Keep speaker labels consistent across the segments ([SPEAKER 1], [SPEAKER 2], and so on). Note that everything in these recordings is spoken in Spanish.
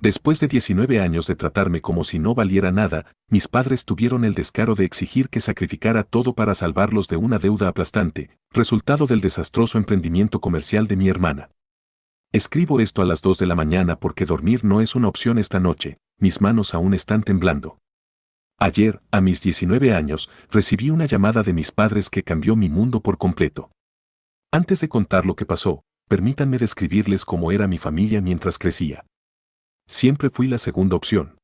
[SPEAKER 1] Después de 19 años de tratarme como si no valiera nada, mis padres tuvieron el descaro de exigir que sacrificara todo para salvarlos de una deuda aplastante, resultado del desastroso emprendimiento comercial de mi hermana. Escribo esto a las 2 de la mañana porque dormir no es una opción esta noche, mis manos aún están temblando. Ayer, a mis 19 años, recibí una llamada de mis padres que cambió mi mundo por completo. Antes de contar lo que pasó, permítanme describirles cómo era mi familia mientras crecía. Siempre fui la segunda opción.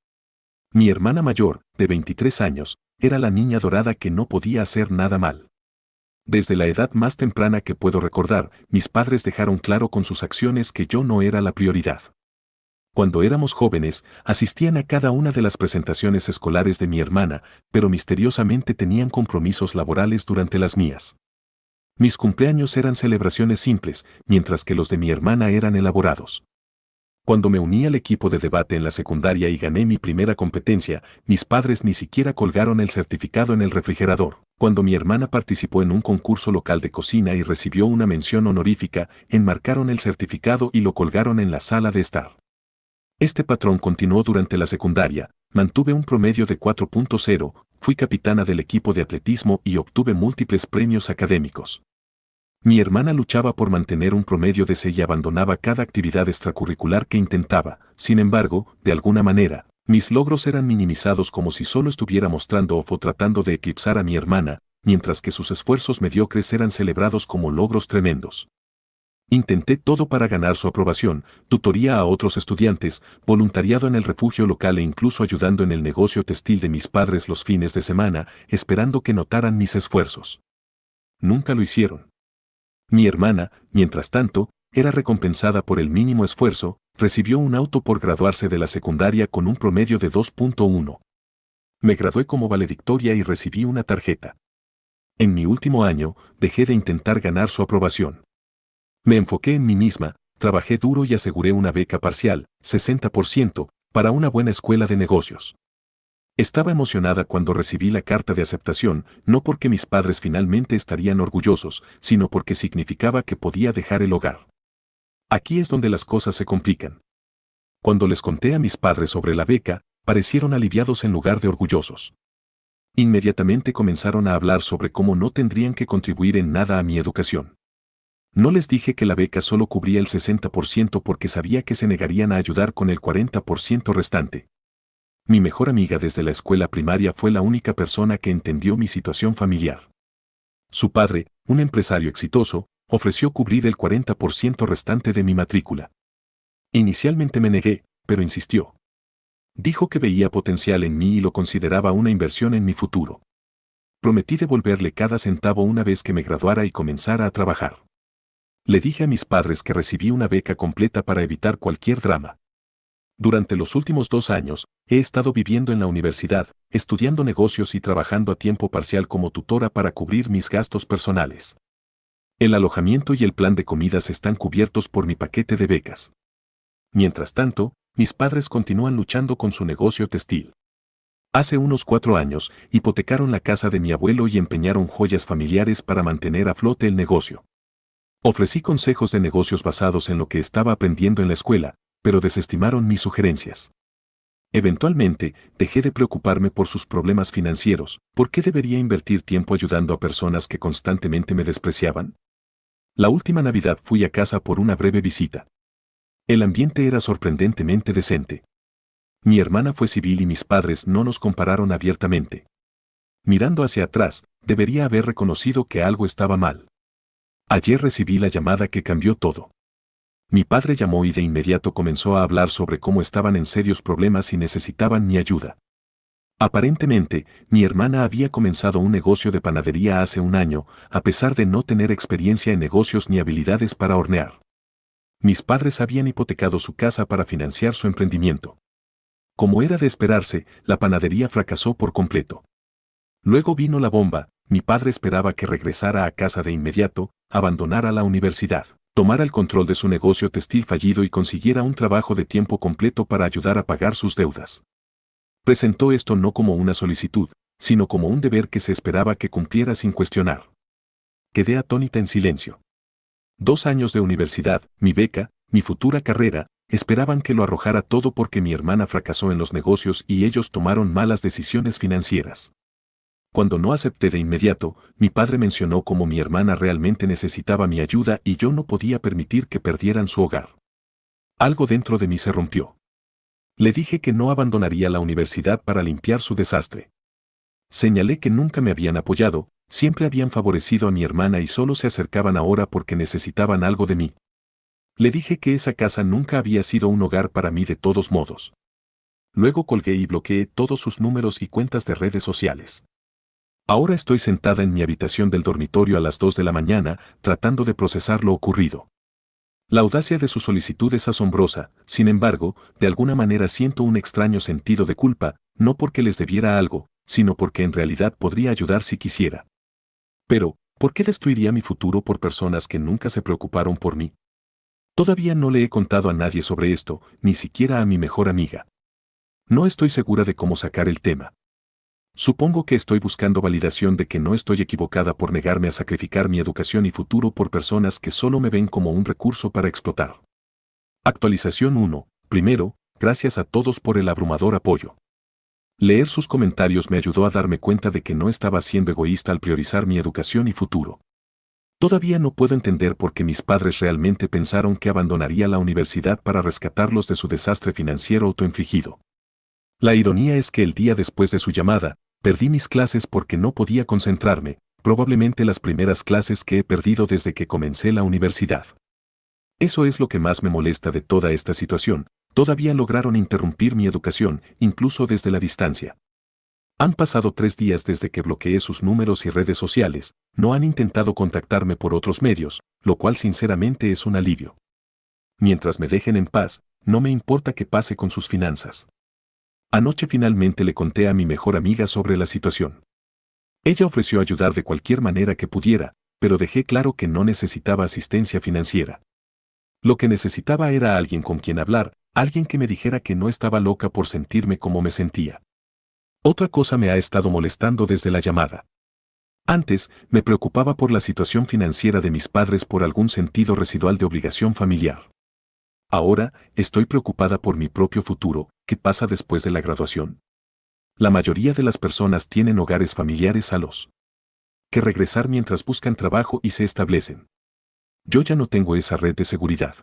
[SPEAKER 1] Mi hermana mayor, de 23 años, era la niña dorada que no podía hacer nada mal. Desde la edad más temprana que puedo recordar, mis padres dejaron claro con sus acciones que yo no era la prioridad. Cuando éramos jóvenes, asistían a cada una de las presentaciones escolares de mi hermana, pero misteriosamente tenían compromisos laborales durante las mías. Mis cumpleaños eran celebraciones simples, mientras que los de mi hermana eran elaborados. Cuando me uní al equipo de debate en la secundaria y gané mi primera competencia, mis padres ni siquiera colgaron el certificado en el refrigerador. Cuando mi hermana participó en un concurso local de cocina y recibió una mención honorífica, enmarcaron el certificado y lo colgaron en la sala de estar. Este patrón continuó durante la secundaria, mantuve un promedio de 4.0, fui capitana del equipo de atletismo y obtuve múltiples premios académicos. Mi hermana luchaba por mantener un promedio de 6 y abandonaba cada actividad extracurricular que intentaba. Sin embargo, de alguna manera, mis logros eran minimizados como si solo estuviera mostrando o tratando de eclipsar a mi hermana, mientras que sus esfuerzos mediocres eran celebrados como logros tremendos. Intenté todo para ganar su aprobación, tutoría a otros estudiantes, voluntariado en el refugio local e incluso ayudando en el negocio textil de mis padres los fines de semana, esperando que notaran mis esfuerzos. Nunca lo hicieron. Mi hermana, mientras tanto, era recompensada por el mínimo esfuerzo, recibió un auto por graduarse de la secundaria con un promedio de 2.1. Me gradué como valedictoria y recibí una tarjeta. En mi último año, dejé de intentar ganar su aprobación. Me enfoqué en mí misma, trabajé duro y aseguré una beca parcial, 60%, para una buena escuela de negocios. Estaba emocionada cuando recibí la carta de aceptación, no porque mis padres finalmente estarían orgullosos, sino porque significaba que podía dejar el hogar. Aquí es donde las cosas se complican. Cuando les conté a mis padres sobre la beca, parecieron aliviados en lugar de orgullosos. Inmediatamente comenzaron a hablar sobre cómo no tendrían que contribuir en nada a mi educación. No les dije que la beca solo cubría el 60% porque sabía que se negarían a ayudar con el 40% restante. Mi mejor amiga desde la escuela primaria fue la única persona que entendió mi situación familiar. Su padre, un empresario exitoso, ofreció cubrir el 40% restante de mi matrícula. Inicialmente me negué, pero insistió. Dijo que veía potencial en mí y lo consideraba una inversión en mi futuro. Prometí devolverle cada centavo una vez que me graduara y comenzara a trabajar. Le dije a mis padres que recibí una beca completa para evitar cualquier drama. Durante los últimos 2 años, he estado viviendo en la universidad, estudiando negocios y trabajando a tiempo parcial como tutora para cubrir mis gastos personales. El alojamiento y el plan de comidas están cubiertos por mi paquete de becas. Mientras tanto, mis padres continúan luchando con su negocio textil. Hace unos 4 años, hipotecaron la casa de mi abuelo y empeñaron joyas familiares para mantener a flote el negocio. Ofrecí consejos de negocios basados en lo que estaba aprendiendo en la escuela, pero desestimaron mis sugerencias. Eventualmente, dejé de preocuparme por sus problemas financieros. ¿Por qué debería invertir tiempo ayudando a personas que constantemente me despreciaban? La última Navidad fui a casa por una breve visita. El ambiente era sorprendentemente decente. Mi hermana fue civil y mis padres no nos compararon abiertamente. Mirando hacia atrás, debería haber reconocido que algo estaba mal. Ayer recibí la llamada que cambió todo. Mi padre llamó y de inmediato comenzó a hablar sobre cómo estaban en serios problemas y necesitaban mi ayuda. Aparentemente, mi hermana había comenzado un negocio de panadería hace un año, a pesar de no tener experiencia en negocios ni habilidades para hornear. Mis padres habían hipotecado su casa para financiar su emprendimiento. Como era de esperarse, la panadería fracasó por completo. Luego vino la bomba. Mi padre esperaba que regresara a casa de inmediato, abandonara la universidad, tomara el control de su negocio textil fallido y consiguiera un trabajo de tiempo completo para ayudar a pagar sus deudas. Presentó esto no como una solicitud, sino como un deber que se esperaba que cumpliera sin cuestionar. Quedé atónita en silencio. 2 años de universidad, mi beca, mi futura carrera, esperaban que lo arrojara todo porque mi hermana fracasó en los negocios y ellos tomaron malas decisiones financieras. Cuando no acepté de inmediato, mi padre mencionó cómo mi hermana realmente necesitaba mi ayuda y yo no podía permitir que perdieran su hogar. Algo dentro de mí se rompió. Le dije que no abandonaría la universidad para limpiar su desastre. Señalé que nunca me habían apoyado, siempre habían favorecido a mi hermana y solo se acercaban ahora porque necesitaban algo de mí. Le dije que esa casa nunca había sido un hogar para mí de todos modos. Luego colgué y bloqueé todos sus números y cuentas de redes sociales. Ahora estoy sentada en mi habitación del dormitorio a las 2 de la mañana, tratando de procesar lo ocurrido. La audacia de su solicitud es asombrosa, sin embargo, de alguna manera siento un extraño sentido de culpa, no porque les debiera algo, sino porque en realidad podría ayudar si quisiera. Pero, ¿por qué destruiría mi futuro por personas que nunca se preocuparon por mí? Todavía no le he contado a nadie sobre esto, ni siquiera a mi mejor amiga. No estoy segura de cómo sacar el tema. Supongo que estoy buscando validación de que no estoy equivocada por negarme a sacrificar mi educación y futuro por personas que solo me ven como un recurso para explotar. Actualización 1. Primero, gracias a todos por el abrumador apoyo. Leer sus comentarios me ayudó a darme cuenta de que no estaba siendo egoísta al priorizar mi educación y futuro. Todavía no puedo entender por qué mis padres realmente pensaron que abandonaría la universidad para rescatarlos de su desastre financiero autoinfligido. La ironía es que el día después de su llamada, perdí mis clases porque no podía concentrarme, probablemente las primeras clases que he perdido desde que comencé la universidad. Eso es lo que más me molesta de toda esta situación, todavía lograron interrumpir mi educación, incluso desde la distancia. Han pasado 3 días desde que bloqueé sus números y redes sociales, no han intentado contactarme por otros medios, lo cual sinceramente es un alivio. Mientras me dejen en paz, no me importa qué pase con sus finanzas. Anoche finalmente le conté a mi mejor amiga sobre la situación. Ella ofreció ayudar de cualquier manera que pudiera, pero dejé claro que no necesitaba asistencia financiera. Lo que necesitaba era alguien con quien hablar, alguien que me dijera que no estaba loca por sentirme como me sentía. Otra cosa me ha estado molestando desde la llamada. Antes, me preocupaba por la situación financiera de mis padres por algún sentido residual de obligación familiar. Ahora, estoy preocupada por mi propio futuro, ¿qué pasa después de la graduación? La mayoría de las personas tienen hogares familiares a los que regresar mientras buscan trabajo y se establecen. Yo ya no tengo esa red de seguridad.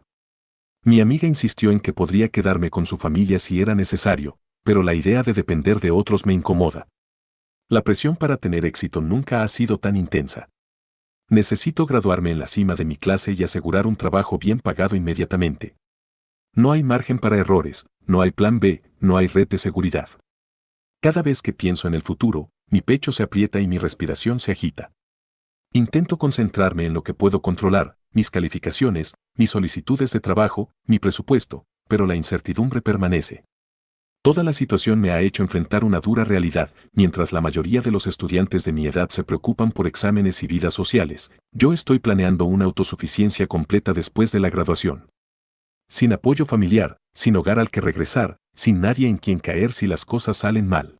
[SPEAKER 1] Mi amiga insistió en que podría quedarme con su familia si era necesario, pero la idea de depender de otros me incomoda. La presión para tener éxito nunca ha sido tan intensa. Necesito graduarme en la cima de mi clase y asegurar un trabajo bien pagado inmediatamente. No hay margen para errores, no hay plan B, no hay red de seguridad. Cada vez que pienso en el futuro, mi pecho se aprieta y mi respiración se agita. Intento concentrarme en lo que puedo controlar, mis calificaciones, mis solicitudes de trabajo, mi presupuesto, pero la incertidumbre permanece. Toda la situación me ha hecho enfrentar una dura realidad, mientras la mayoría de los estudiantes de mi edad se preocupan por exámenes y vidas sociales, yo estoy planeando una autosuficiencia completa después de la graduación. Sin apoyo familiar, sin hogar al que regresar, sin nadie en quien caer si las cosas salen mal.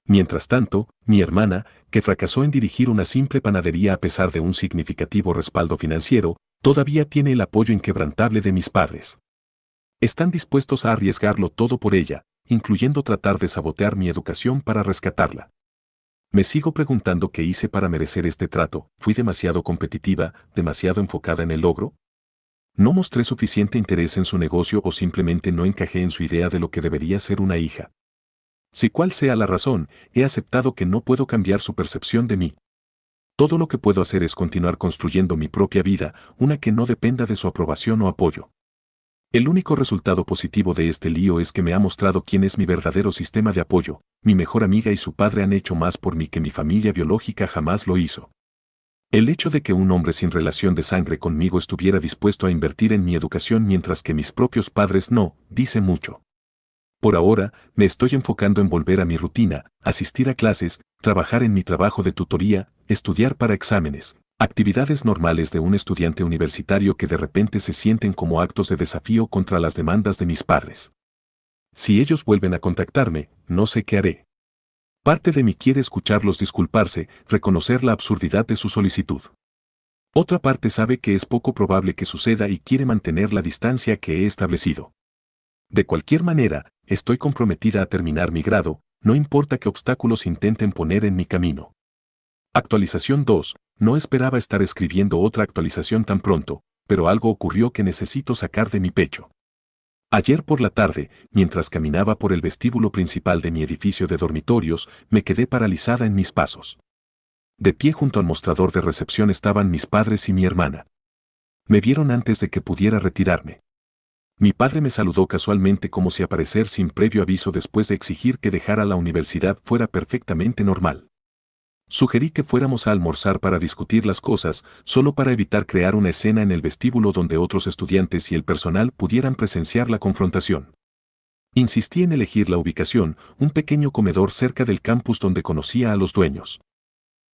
[SPEAKER 1] Mientras tanto, mi hermana, que fracasó en dirigir una simple panadería a pesar de un significativo respaldo financiero, todavía tiene el apoyo inquebrantable de mis padres. Están dispuestos a arriesgarlo todo por ella, incluyendo tratar de sabotear mi educación para rescatarla. Me sigo preguntando qué hice para merecer este trato, ¿fui demasiado competitiva, demasiado enfocada en el logro? ¿No mostré suficiente interés en su negocio o simplemente no encajé en su idea de lo que debería ser una hija? Si cual sea la razón, he aceptado que no puedo cambiar su percepción de mí. Todo lo que puedo hacer es continuar construyendo mi propia vida, una que no dependa de su aprobación o apoyo. El único resultado positivo de este lío es que me ha mostrado quién es mi verdadero sistema de apoyo. Mi mejor amiga y su padre han hecho más por mí que mi familia biológica jamás lo hizo. El hecho de que un hombre sin relación de sangre conmigo estuviera dispuesto a invertir en mi educación mientras que mis propios padres no, dice mucho. Por ahora, me estoy enfocando en volver a mi rutina, asistir a clases, trabajar en mi trabajo de tutoría, estudiar para exámenes, actividades normales de un estudiante universitario que de repente se sienten como actos de desafío contra las demandas de mis padres. Si ellos vuelven a contactarme, no sé qué haré. Parte de mí quiere escucharlos disculparse, reconocer la absurdidad de su solicitud. Otra parte sabe que es poco probable que suceda y quiere mantener la distancia que he establecido. De cualquier manera, estoy comprometida a terminar mi grado, no importa qué obstáculos intenten poner en mi camino. Actualización 2. No esperaba estar escribiendo otra actualización tan pronto, pero algo ocurrió que necesito sacar de mi pecho. Ayer por la tarde, mientras caminaba por el vestíbulo principal de mi edificio de dormitorios, me quedé paralizada en mis pasos. De pie junto al mostrador de recepción estaban mis padres y mi hermana. Me vieron antes de que pudiera retirarme. Mi padre me saludó casualmente como si aparecer sin previo aviso después de exigir que dejara la universidad fuera perfectamente normal. Sugerí que fuéramos a almorzar para discutir las cosas, solo para evitar crear una escena en el vestíbulo donde otros estudiantes y el personal pudieran presenciar la confrontación. Insistí en elegir la ubicación, un pequeño comedor cerca del campus donde conocía a los dueños.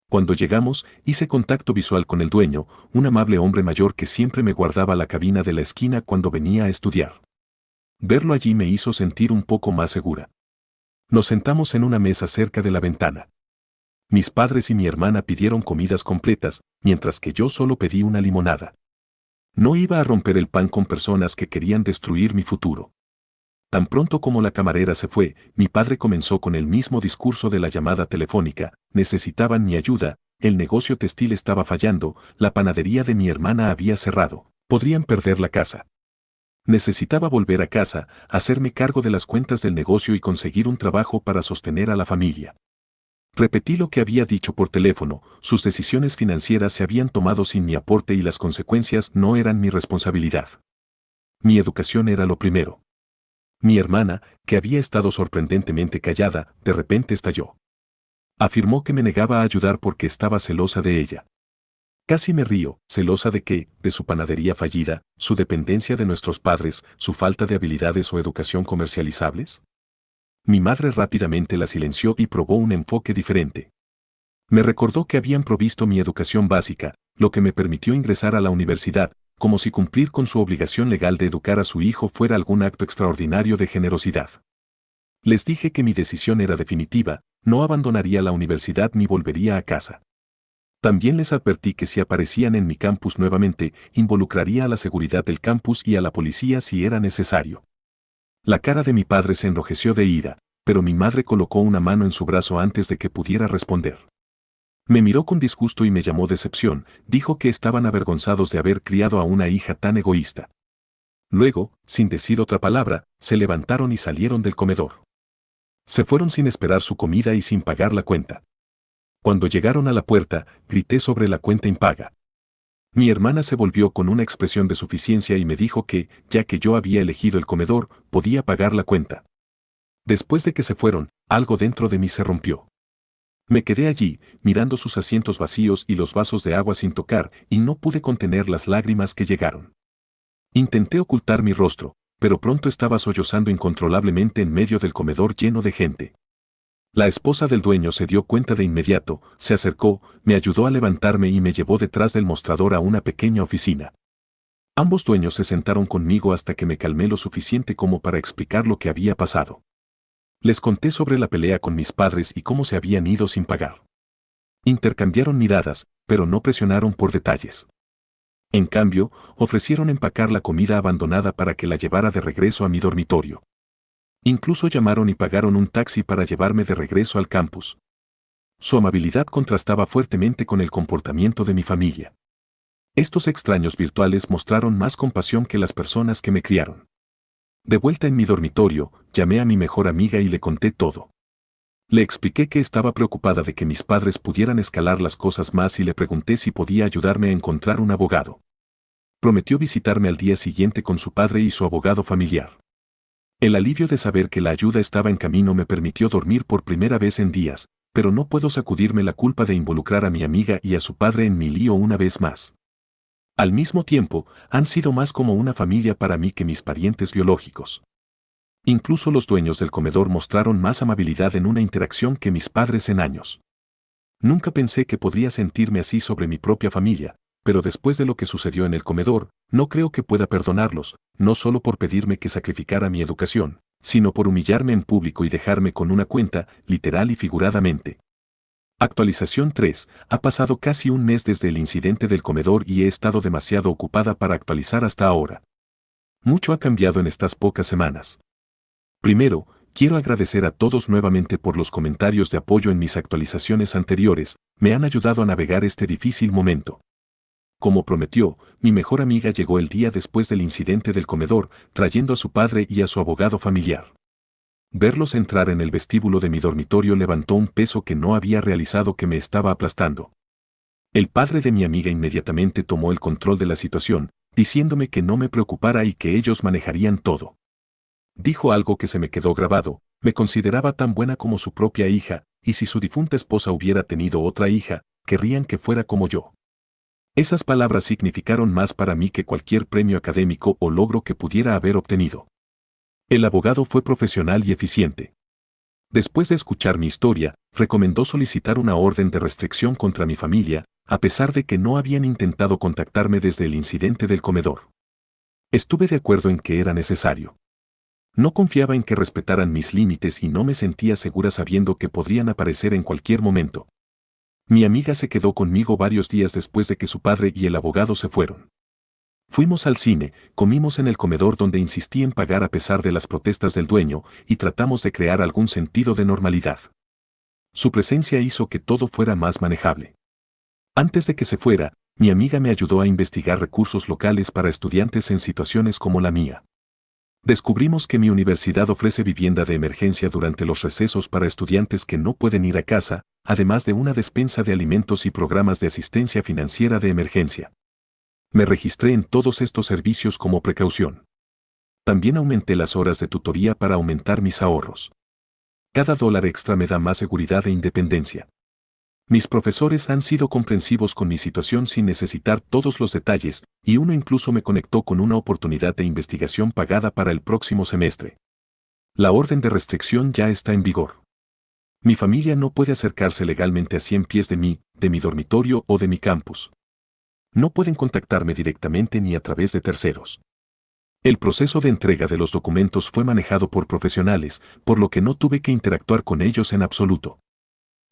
[SPEAKER 1] Cuando llegamos, hice contacto visual con el dueño, un amable hombre mayor que siempre me guardaba la cabina de la esquina cuando venía a estudiar. Verlo allí me hizo sentir un poco más segura. Nos sentamos en una mesa cerca de la ventana. Mis padres y mi hermana pidieron comidas completas, mientras que yo solo pedí una limonada. No iba a romper el pan con personas que querían destruir mi futuro. Tan pronto como la camarera se fue, mi padre comenzó con el mismo discurso de la llamada telefónica: necesitaban mi ayuda, el negocio textil estaba fallando, la panadería de mi hermana había cerrado, podrían perder la casa. Necesitaba volver a casa, hacerme cargo de las cuentas del negocio y conseguir un trabajo para sostener a la familia. Repetí lo que había dicho por teléfono: sus decisiones financieras se habían tomado sin mi aporte y las consecuencias no eran mi responsabilidad. Mi educación era lo primero. Mi hermana, que había estado sorprendentemente callada, de repente estalló. Afirmó que me negaba a ayudar porque estaba celosa de ella. Casi me río. ¿Celosa de qué? ¿De su panadería fallida, su dependencia de nuestros padres, su falta de habilidades o educación comercializables? Mi madre rápidamente la silenció y probó un enfoque diferente. Me recordó que habían provisto mi educación básica, lo que me permitió ingresar a la universidad, como si cumplir con su obligación legal de educar a su hijo fuera algún acto extraordinario de generosidad. Les dije que mi decisión era definitiva: no abandonaría la universidad ni volvería a casa. También les advertí que si aparecían en mi campus nuevamente, involucraría a la seguridad del campus y a la policía si era necesario. La cara de mi padre se enrojeció de ira, pero mi madre colocó una mano en su brazo antes de que pudiera responder. Me miró con disgusto y me llamó decepción. Dijo que estaban avergonzados de haber criado a una hija tan egoísta. Luego, sin decir otra palabra, se levantaron y salieron del comedor. Se fueron sin esperar su comida y sin pagar la cuenta. Cuando llegaron a la puerta, grité sobre la cuenta impaga. Mi hermana se volvió con una expresión de suficiencia y me dijo que, ya que yo había elegido el comedor, podía pagar la cuenta. Después de que se fueron, algo dentro de mí se rompió. Me quedé allí, mirando sus asientos vacíos y los vasos de agua sin tocar, y no pude contener las lágrimas que llegaron. Intenté ocultar mi rostro, pero pronto estaba sollozando incontrolablemente en medio del comedor lleno de gente. La esposa del dueño se dio cuenta de inmediato, se acercó, me ayudó a levantarme y me llevó detrás del mostrador a una pequeña oficina. Ambos dueños se sentaron conmigo hasta que me calmé lo suficiente como para explicar lo que había pasado. Les conté sobre la pelea con mis padres y cómo se habían ido sin pagar. Intercambiaron miradas, pero no presionaron por detalles. En cambio, ofrecieron empacar la comida abandonada para que la llevara de regreso a mi dormitorio. Incluso llamaron y pagaron un taxi para llevarme de regreso al campus. Su amabilidad contrastaba fuertemente con el comportamiento de mi familia. Estos extraños virtuales mostraron más compasión que las personas que me criaron. De vuelta en mi dormitorio, llamé a mi mejor amiga y le conté todo. Le expliqué que estaba preocupada de que mis padres pudieran escalar las cosas más y le pregunté si podía ayudarme a encontrar un abogado. Prometió visitarme al día siguiente con su padre y su abogado familiar. El alivio de saber que la ayuda estaba en camino me permitió dormir por primera vez en días, pero no puedo sacudirme la culpa de involucrar a mi amiga y a su padre en mi lío una vez más. Al mismo tiempo, han sido más como una familia para mí que mis parientes biológicos. Incluso los dueños del comedor mostraron más amabilidad en una interacción que mis padres en años. Nunca pensé que podría sentirme así sobre mi propia familia, pero después de lo que sucedió en el comedor, no creo que pueda perdonarlos, no solo por pedirme que sacrificara mi educación, sino por humillarme en público y dejarme con una cuenta, literal y figuradamente. Actualización 3. Ha pasado casi un mes desde el incidente del comedor y he estado demasiado ocupada para actualizar hasta ahora. Mucho ha cambiado en estas pocas semanas. Primero, quiero agradecer a todos nuevamente por los comentarios de apoyo en mis actualizaciones anteriores, me han ayudado a navegar este difícil momento. Como prometió, mi mejor amiga llegó el día después del incidente del comedor, trayendo a su padre y a su abogado familiar. Verlos entrar en el vestíbulo de mi dormitorio levantó un peso que no había realizado que me estaba aplastando. El padre de mi amiga inmediatamente tomó el control de la situación, diciéndome que no me preocupara y que ellos manejarían todo. Dijo algo que se me quedó grabado: me consideraba tan buena como su propia hija, y si su difunta esposa hubiera tenido otra hija, querrían que fuera como yo. Esas palabras significaron más para mí que cualquier premio académico o logro que pudiera haber obtenido. El abogado fue profesional y eficiente. Después de escuchar mi historia, recomendó solicitar una orden de restricción contra mi familia, a pesar de que no habían intentado contactarme desde el incidente del comedor. Estuve de acuerdo en que era necesario. No confiaba en que respetaran mis límites y no me sentía segura sabiendo que podrían aparecer en cualquier momento. Mi amiga se quedó conmigo varios días después de que su padre y el abogado se fueron. Fuimos al cine, comimos en el comedor donde insistí en pagar a pesar de las protestas del dueño, y tratamos de crear algún sentido de normalidad. Su presencia hizo que todo fuera más manejable. Antes de que se fuera, mi amiga me ayudó a investigar recursos locales para estudiantes en situaciones como la mía. Descubrimos que mi universidad ofrece vivienda de emergencia durante los recesos para estudiantes que no pueden ir a casa, además de una despensa de alimentos y programas de asistencia financiera de emergencia. Me registré en todos estos servicios como precaución. También aumenté las horas de tutoría para aumentar mis ahorros. Cada dólar extra me da más seguridad e independencia. Mis profesores han sido comprensivos con mi situación sin necesitar todos los detalles, y uno incluso me conectó con una oportunidad de investigación pagada para el próximo semestre. La orden de restricción ya está en vigor. Mi familia no puede acercarse legalmente a 100 pies de mí, de mi dormitorio o de mi campus. No pueden contactarme directamente ni a través de terceros. El proceso de entrega de los documentos fue manejado por profesionales, por lo que no tuve que interactuar con ellos en absoluto.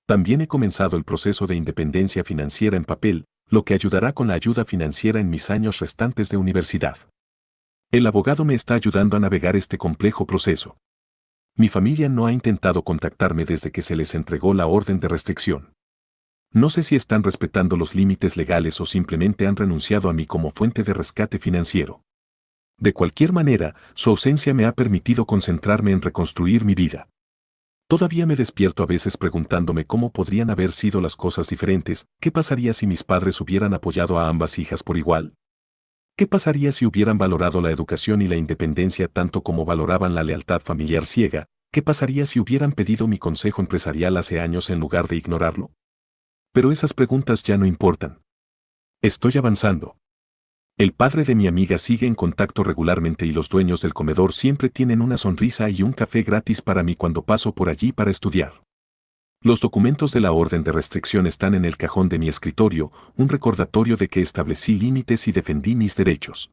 [SPEAKER 1] También he comenzado el proceso de independencia financiera en papel, lo que ayudará con la ayuda financiera en mis años restantes de universidad. El abogado me está ayudando a navegar este complejo proceso. Mi familia no ha intentado contactarme desde que se les entregó la orden de restricción. No sé si están respetando los límites legales o simplemente han renunciado a mí como fuente de rescate financiero. De cualquier manera, su ausencia me ha permitido concentrarme en reconstruir mi vida. Todavía me despierto a veces preguntándome cómo podrían haber sido las cosas diferentes. ¿Qué pasaría si mis padres hubieran apoyado a ambas hijas por igual? ¿Qué pasaría si hubieran valorado la educación y la independencia tanto como valoraban la lealtad familiar ciega? ¿Qué pasaría si hubieran pedido mi consejo empresarial hace años en lugar de ignorarlo? Pero esas preguntas ya no importan. Estoy avanzando. El padre de mi amiga sigue en contacto regularmente y los dueños del comedor siempre tienen una sonrisa y un café gratis para mí cuando paso por allí para estudiar. Los documentos de la orden de restricción están en el cajón de mi escritorio, un recordatorio de que establecí límites y defendí mis derechos.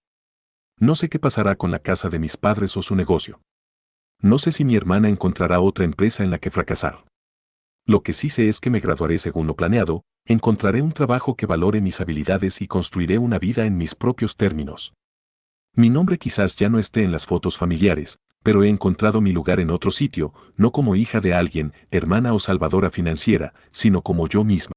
[SPEAKER 1] No sé qué pasará con la casa de mis padres o su negocio. No sé si mi hermana encontrará otra empresa en la que fracasar. Lo que sí sé es que me graduaré según lo planeado, encontraré un trabajo que valore mis habilidades y construiré una vida en mis propios términos. Mi nombre quizás ya no esté en las fotos familiares, pero he encontrado mi lugar en otro sitio, no como hija de alguien, hermana o salvadora financiera, sino como yo misma.